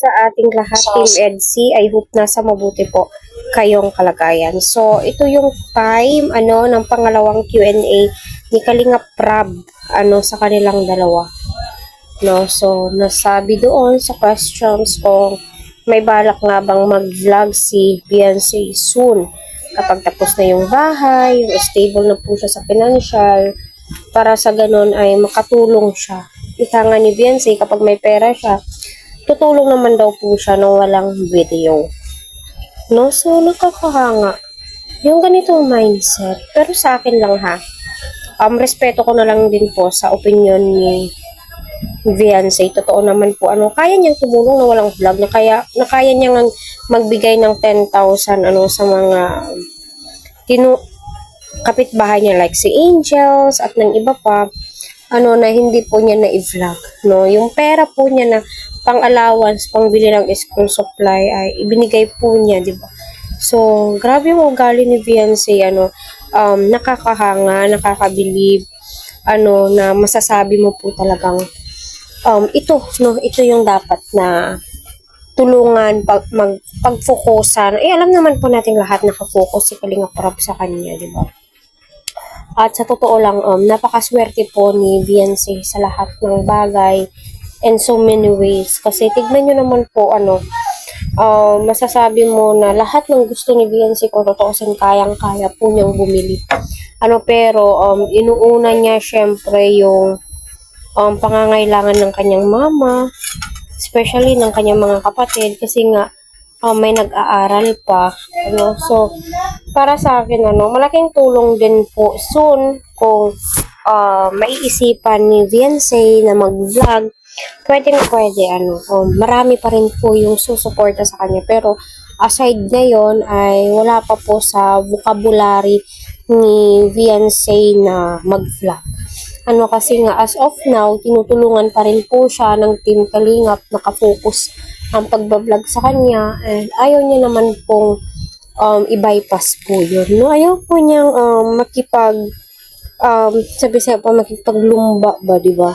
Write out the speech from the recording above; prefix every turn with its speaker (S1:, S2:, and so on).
S1: sa ating lahat, Team EDSI. I hope nasa mabuti po kayong kalagayan. So, ito yung time, ng pangalawang Q&A ni Kalingap Prab, sa kanilang dalawa. No? So, nasabi doon sa questions kung may balak nga bang mag-vlog si Beyonce soon. Kapag tapos na yung bahay, stable na po siya sa financial, para sa ganun ay makatulong siya. Ika nga ni Beyonce, kapag may pera siya, tutulong naman daw po siya nung walang video. No? So, nakakahanga. Yung ganitong mindset. Pero sa akin lang ha. Respeto ko na lang din po sa opinion ni Beyonce. Totoo naman po, kaya niyang tumulong na walang vlog. Na kaya niyang magbigay ng 10,000, sa mga kapitbahay niya like si Angels at ng iba pa, na hindi po niya na i-vlog, no? Yung pera po niya na pang-allowance, pang-bili ng school supply ay ibinigay po niya, di ba? So, grabe yung ugali ni Beyonce, nakakahanga, nakakabilib, na masasabi mo po talagang, ito yung dapat na tulungan, pagfokusan. Alam naman po natin lahat nakafocus si Kalingap Prab sa kanya, di ba? At sa totoo lang, napakaswerte po ni Beyonce sa lahat ng bagay in so many ways. Kasi tignan nyo naman po, masasabi mo na lahat ng gusto ni Beyonce kung totoosin kayang-kaya po niyang bumili. Pero inuuna niya syempre yung pangangailangan ng kanyang mama, especially ng kanyang mga kapatid, kasi nga may nag-aaral pa. So, para sa akin, malaking tulong din po soon kung maiisipan ni Beyonce na mag-vlog. Pwede, marami pa rin po yung susuporta sa kanya. Pero, aside ngayon, ay wala pa po sa vocabulary ni Beyonce na mag-vlog. Kasi nga, as of now, tinutulungan pa rin po siya ng Team Kalingap, nakafocus ang pagbablog sa kanya, and ayaw niya naman pong i-bypass po yun. No? Ayaw po niyang sabi sa pa makipaglumba ba, di ba?